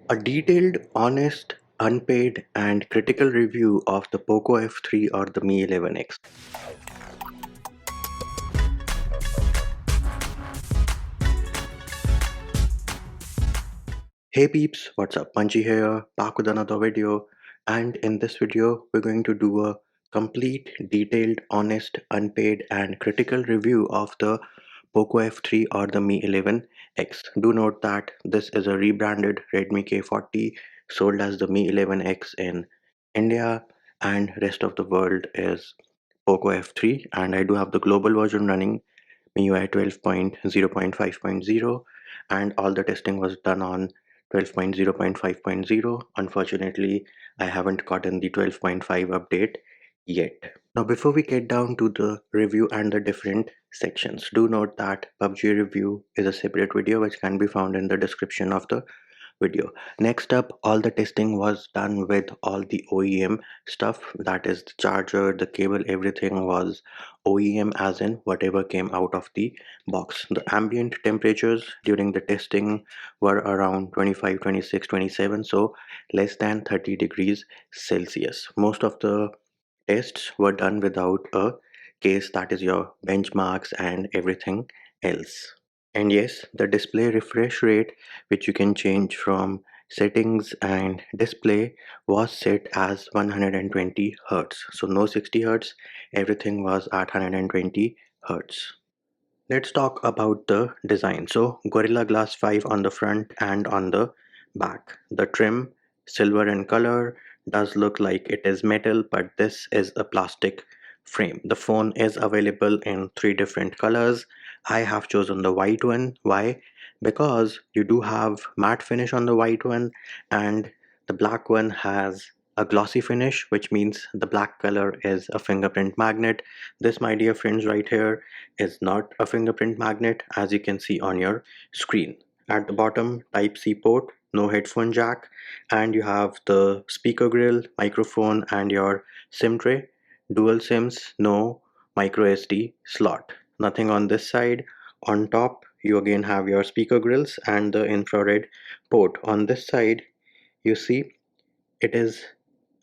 A detailed, honest, unpaid, and critical review of the Poco F3 or the Mi 11X. Hey peeps, what's up? Punchy here, back with another video. And in this video, we're going to do a complete, detailed, honest, unpaid, and critical review of the Poco F3 or the Mi 11X. Do note that this is a rebranded Redmi K40 sold as the Mi 11X in India, and rest of the world is Poco F3, and I do have the global version running MIUI 12.0.5.0, and all the testing was done on 12.0.5.0. Unfortunately, I haven't gotten the 12.5 update yet. Now, before we get down to the review and the different sections, do note that PUBG review is a separate video which can be found in the description of the video. Next up, all the testing was done with all the OEM stuff, that is the charger, the cable, everything was OEM, as in whatever came out of the box. The ambient temperatures during the testing were around 25, 26, 27, so less than 30 degrees Celsius. Most of the tests were done without a case, that is your benchmarks and everything else. And yes, the display refresh rate, which you can change from settings and display, was set as 120 Hz. So no 60 Hz, everything was at 120 Hz. Let's talk about the design. So Gorilla Glass 5 on the front and on the back. The trim, silver in color, does look like it is metal, but this is a plastic frame. The phone is available in 3 different colors. I have chosen the white one. Why? Because you do have matte finish on the white one, and the black one has a glossy finish, which means the black color is a fingerprint magnet. This, my dear friends, right here is not a fingerprint magnet, as you can see on your screen. At the bottom, Type-C port, no headphone jack, and you have the speaker grill, microphone, and your SIM tray. Dual SIMs, no micro SD slot. Nothing on this side. On top, you again have your speaker grills and the infrared port. On this side, you see it is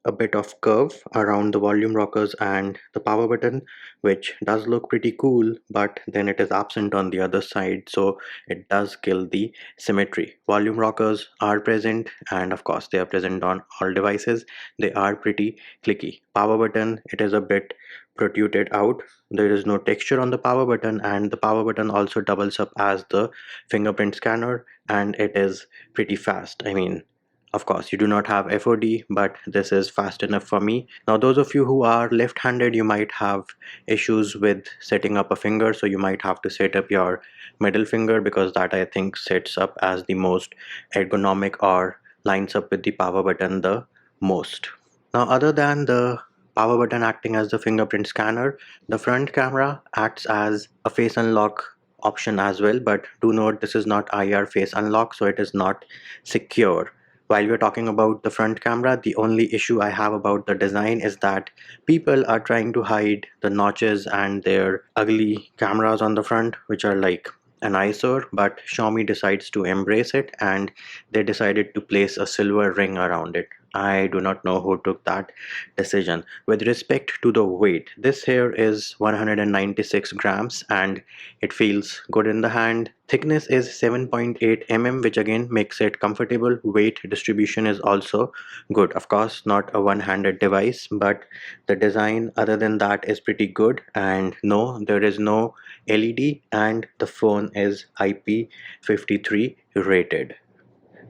a bit of curve around the volume rockers and the power button, which does look pretty cool, but then it is absent on the other side, so it does kill the symmetry. Volume rockers are present, and of course they are present on all devices. They are pretty clicky. Power button, it is a bit protruded out. There is no texture on the power button, and the power button also doubles up as the fingerprint scanner, and it is pretty fast. I mean, of course, you do not have FOD, but this is fast enough for me. Now, those of you who are left-handed, you might have issues with setting up a finger, so you might have to set up your middle finger, because that, I think, sets up as the most ergonomic or lines up with the power button the most. Now, other than the power button acting as the fingerprint scanner, the front camera acts as a face unlock option as well, but do note this is not IR face unlock, so it is not secure. While we're talking about the front camera, the only issue I have about the design is that people are trying to hide the notches and their ugly cameras on the front, which are like an eyesore, but Xiaomi decides to embrace it, and they decided to place a silver ring around it. I do not know who took that decision. With respect to the weight, this here is 196 grams and it feels good in the hand. Thickness is 7.8 mm, which again makes it comfortable. Weight distribution is also good. Of course, not a one-handed device, but the design other than that is pretty good. And no, there is no LED, and the phone is IP53 rated.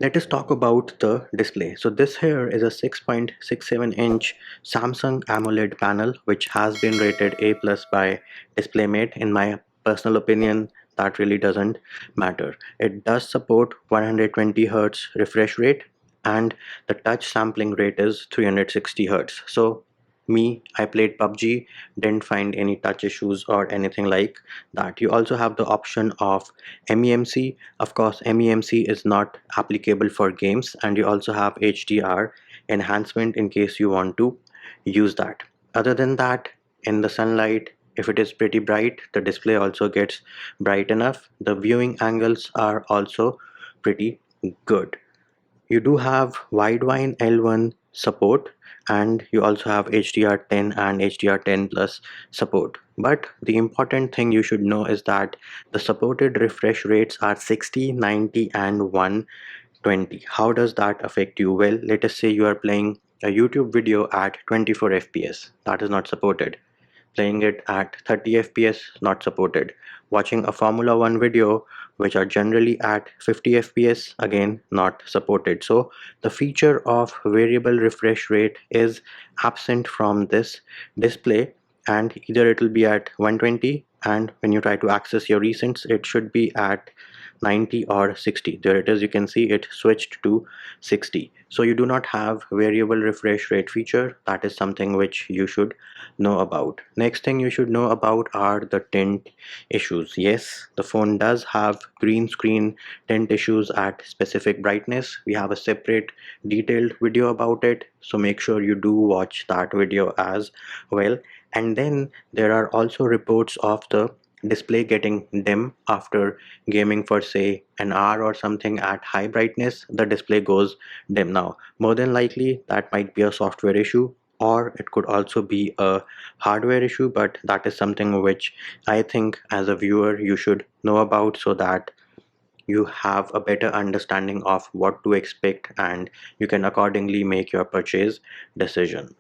Let us talk about the display. So this here is a 6.67-inch Samsung AMOLED panel, which has been rated A+ by DisplayMate. In my personal opinion, that really doesn't matter. It does support 120 Hz refresh rate, and the touch sampling rate is 360 Hz. So I played PUBG, didn't find any touch issues or anything like that. You also have the option of MEMC. Of course, MEMC is not applicable for games, and you also have HDR enhancement in case you want to use that. Other than that, in the sunlight, if it is pretty bright, the display also gets bright enough. The viewing angles are also pretty good. You do have Widevine L1 support, and you also have HDR10 and HDR10 plus support. But the important thing you should know is that the supported refresh rates are 60, 90 and 120. How does that affect you? Well, let us say you are playing a YouTube video at 24 FPS. That is not supported. Playing it at 30 fps, not supported. Watching a Formula 1 video, which are generally at 50 fps, again not supported. So the feature of variable refresh rate is absent from this display, and either it will be at 120, and when you try to access your recents it should be at 90 or 60. There it is, you can see it switched to 60. So you do not have variable refresh rate feature. That is something which you should know about. Next thing you should know about are the tint issues. Yes, the phone does have green screen tint issues at specific brightness. We have a separate detailed video about it, so make sure you do watch that video as well. And then there are also reports of the display getting dim after gaming for say an hour or something at high brightness. The display goes dim. Now more than likely that might be a software issue, or it could also be a hardware issue, but that is something which I think as a viewer you should know about, so that you have a better understanding of what to expect and you can accordingly make your purchase decision.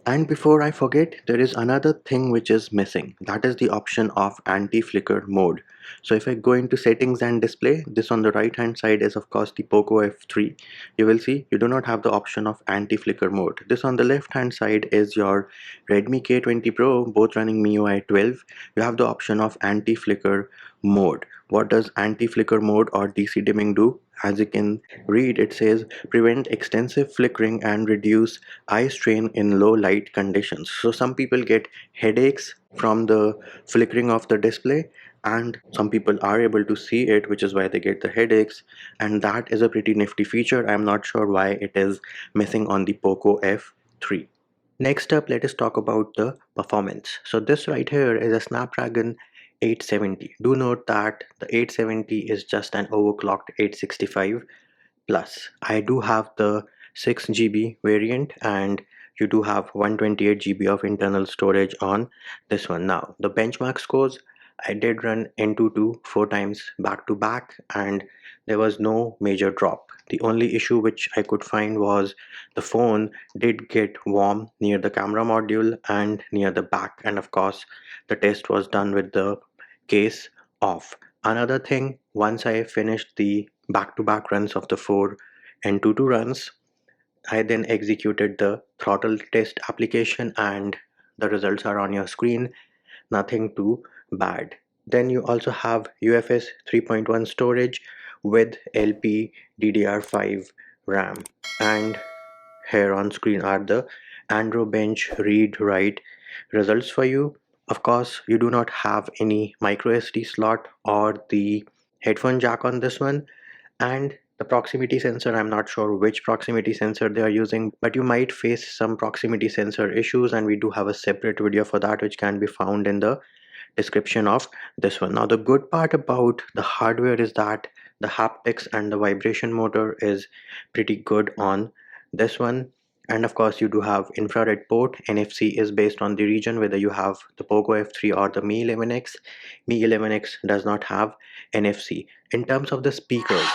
And before I forget, there is another thing which is missing. That is the option of anti-flicker mode. So if I go into settings and display, this on the right hand side is of course the Poco F3. You will see you do not have the option of anti-flicker mode. This on the left hand side is your Redmi K20 Pro, both running MIUI 12. You have the option of anti-flicker mode. What does anti-flicker mode or DC dimming do? As you can read, it says prevent extensive flickering and reduce eye strain in low light conditions. So some people get headaches from the flickering of the display, and some people are able to see it, which is why they get the headaches, and that is a pretty nifty feature. I'm not sure why it is missing on the Poco F3. Next up, let us talk about the performance. So this right here is a Snapdragon 870. Do note that the 870 is just an overclocked 865 plus. I do have the 6 GB variant, and you do have 128 GB of internal storage on this one. Now the benchmark scores, I did run N22 4 times back to back and there was no major drop. The only issue which I could find was the phone did get warm near the camera module and near the back, and of course the test was done with the case off. Another thing, once I finished the back-to-back runs of the 4 and 2 runs, I then executed the throttle test application and the results are on your screen. Nothing too bad. Then you also have UFS 3.1 storage with LPDDR5 RAM, and here on screen are the Android Bench read write results for you. Of course, you do not have any micro SD slot or the headphone jack on this one, and the proximity sensor, I'm not sure which proximity sensor they are using, but you might face some proximity sensor issues, and we do have a separate video for that which can be found in the description of this one. Now the good part about the hardware is that the haptics and the vibration motor is pretty good on this one, and of course you do have infrared port. NFC is based on the region, whether you have the Poco F3 or the Mi 11X. Mi 11X does not have NFC. In terms of the speakers,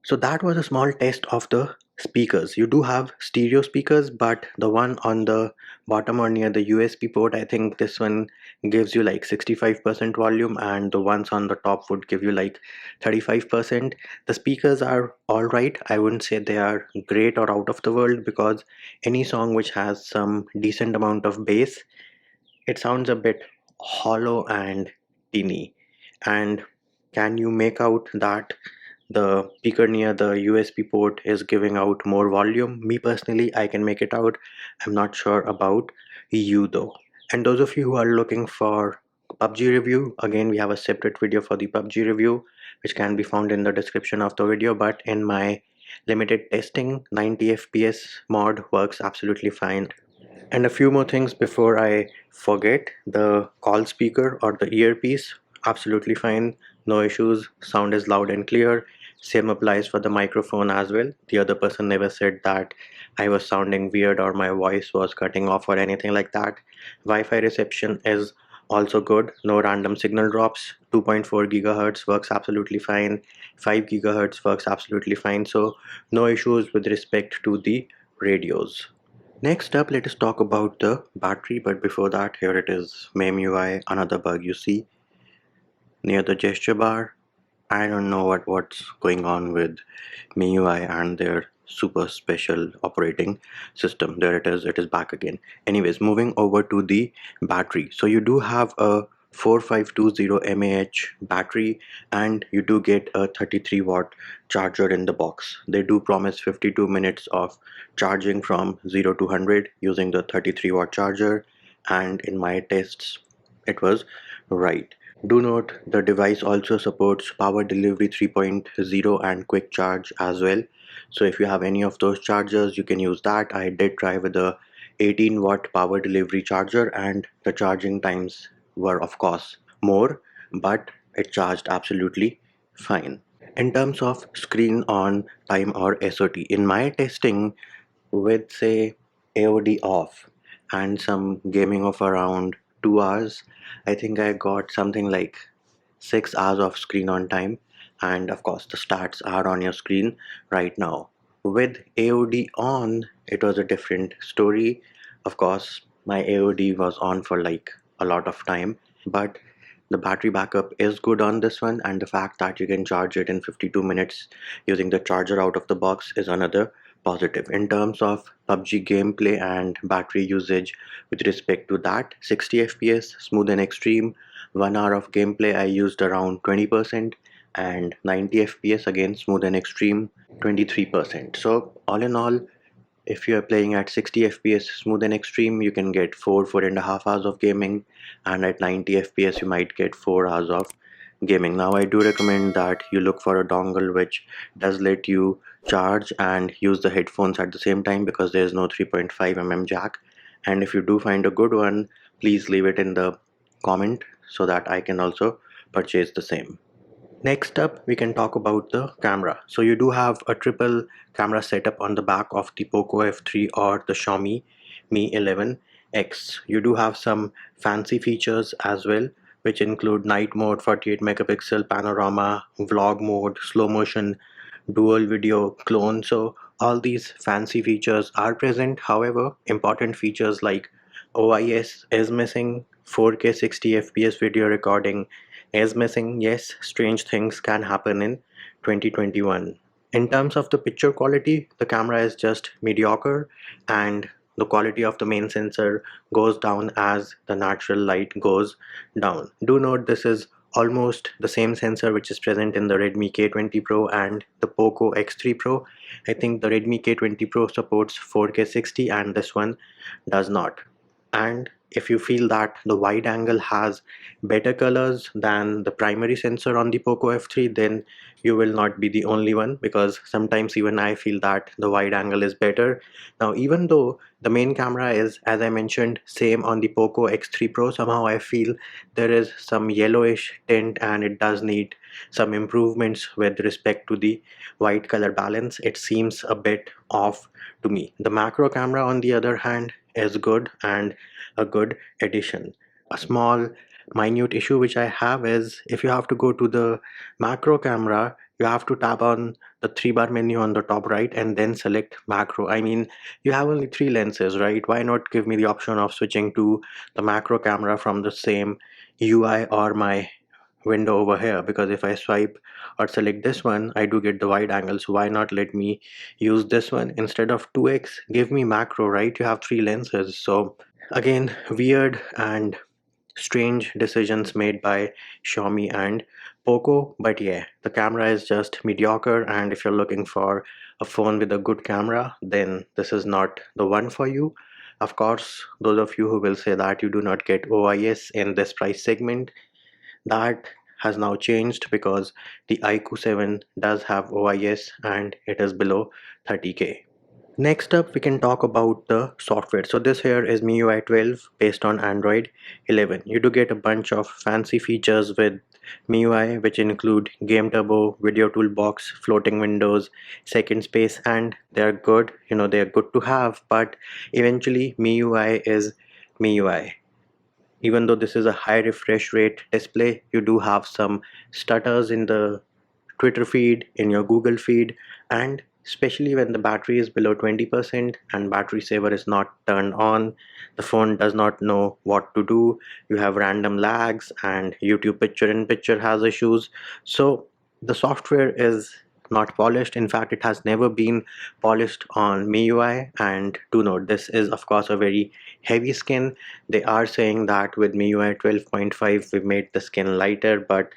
so that was a small test of the speakers. You do have stereo speakers, but the one on the bottom or near the USB port, I think this one gives you like 65% volume, and the ones on the top would give you like 35%. The speakers are all right. I wouldn't say they are great or out of the world, because any song which has some decent amount of bass, it sounds a bit hollow and tinny. And can you make out that the speaker near the USB port is giving out more volume? Me personally, I can make it out. I'm not sure about you though. And those of you who are looking for PUBG review, again we have a separate video for the PUBG review which can be found in the description of the video, but in my limited testing, 90 FPS mod works absolutely fine. And a few more things before I forget. The call speaker or the earpiece, absolutely fine, no issues, sound is loud and clear. Same applies for the microphone as well. The other person never said that I was sounding weird or my voice was cutting off or anything like that. Wi-Fi reception is also good, no random signal drops. 2.4 gigahertz works absolutely fine. 5 gigahertz works absolutely fine. So no issues with respect to the radios. Next up, let us talk about the battery, but before that, here it is, MIUI, another bug you see near the gesture bar. I don't know what's going on with MIUI and their super special operating system. There it is back again. Anyways, moving over to the battery. So you do have a 4520 mAh battery and you do get a 33-watt charger in the box. They do promise 52 minutes of charging from 0 to 100 using the 33-watt charger, and in my tests it was right. Do note the device also supports power delivery 3.0 and quick charge as well. So if you have any of those chargers, you can use that. I did try with a 18-watt power delivery charger and the charging times were of course more, but it charged absolutely fine. In terms of screen on time or SOT, in my testing with say AOD off and some gaming of around 2 hours, I think I got something like 6 hours of screen on time, and of course the stats are on your screen right now. With AOD on, it was a different story. Of course, my AOD was on for like a lot of time, but the battery backup is good on this one, and the fact that you can charge it in 52 minutes using the charger out of the box is another positive. In terms of PUBG gameplay and battery usage with respect to that, 60 FPS, smooth and extreme. 1 hour of gameplay I used around 20%, and 90 FPS again smooth and extreme 23%. So all in all, if you are playing at 60 FPS smooth and extreme, you can get 4.5 hours of gaming, and at 90 FPS you might get 4 hours of gaming. Now I do recommend that you look for a dongle which does let you charge and use the headphones at the same time, because there is no 3.5 mm jack. And if you do find a good one, please leave it in the comment so that I can also purchase the same. Next up, we can talk about the camera. So you do have a triple camera setup on the back of the Poco F3 or the Xiaomi Mi 11X. You do have some fancy features as well, which include night mode, 48 megapixel panorama, vlog mode, slow motion, dual video clone. So all these fancy features are present. However, important features like OIS is missing, 4K 60 FPS video recording is missing. Yes, strange things can happen in 2021. In terms of the picture quality, the camera is just mediocre, and the quality of the main sensor goes down as the natural light goes down. Do note this is almost the same sensor which is present in the Redmi K20 Pro and the Poco X3 Pro. I think the Redmi K20 Pro supports 4K 60 and this one does not. And if you feel that the wide angle has better colors than the primary sensor on the Poco F3, then you will not be the only one, because sometimes even I feel that the wide angle is better. Now, even though the main camera is, as I mentioned, same on the Poco X3 Pro, somehow I feel there is some yellowish tint and it does need some improvements with respect to the white color balance. It seems a bit off to me. The macro camera, on the other hand, is good and a good addition. A small minute issue which I have is, if you have to go to the macro camera, you have to tap on the three bar menu on the top right and then select macro. I mean, you have only three lenses, right? Why not give me the option of switching to the macro camera from the same UI or my window over here? Because if I swipe or select this one, I do get the wide angle. So why not let me use this one instead of 2x? Give me macro, right? You have three lenses. So again, weird and strange decisions made by Xiaomi and Poco, but yeah, the camera is just mediocre, and if you're looking for a phone with a good camera, then this is not the one for you. Of course, those of you who will say that you do not get OIS in this price segment, that has now changed because the iQOO 7 does have OIS and it is below 30K. Next up, we can talk about the software. So this here is MIUI 12 based on Android 11. You do get a bunch of fancy features with MIUI, which include Game Turbo, Video Toolbox, floating windows, second space, and they're good. They're good to have, but eventually MIUI is MIUI. Even though this is a high refresh rate display, you do have some stutters in the Twitter feed, in your Google feed, and especially when the battery is below 20% and battery saver is not turned on, the phone does not know what to do. You have random lags and YouTube picture in picture has issues. So the software is not polished. In fact, it has never been polished on MIUI. And do note, this is of course a very heavy skin. They are saying that with MIUI 12.5 we made the skin lighter, but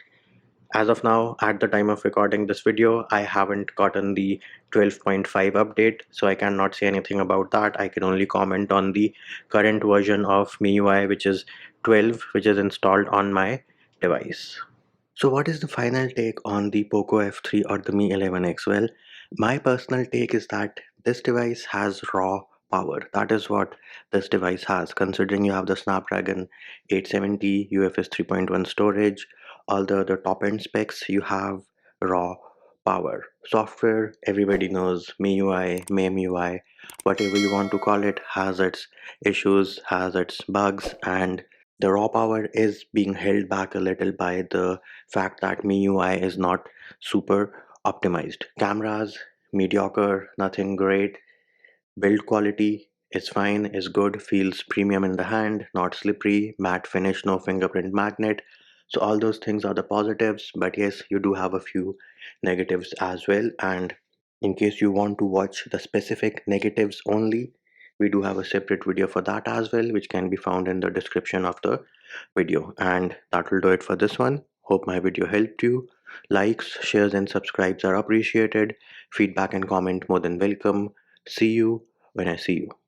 as of now, at the time of recording this video, I haven't gotten the 12.5 update, so I cannot say anything about that. I can only comment on the current version of MIUI, which is 12, which is installed on my device. So what is the final take on the Poco F3 or the Mi 11X? Well, my personal take is that this device has raw power. That is what this device has. Considering you have the Snapdragon 870, UFS 3.1 storage, all the other top end specs, you have raw power. Software, everybody knows, MIUI, MIUI, whatever you want to call it, has its issues, has its bugs, and the raw power is being held back a little by the fact that MIUI is not super optimized. Cameras, mediocre, nothing great. Build quality is fine, is good, feels premium in the hand, not slippery, matte finish, no fingerprint magnet. So all those things are the positives, but yes, you do have a few negatives as well. And in case you want to watch the specific negatives only, we do have a separate video for that as well, which can be found in the description of the video. And that will do it for this one. Hope my video helped you. Likes, shares and subscribes are appreciated. Feedback and comment more than welcome. See you when I see you.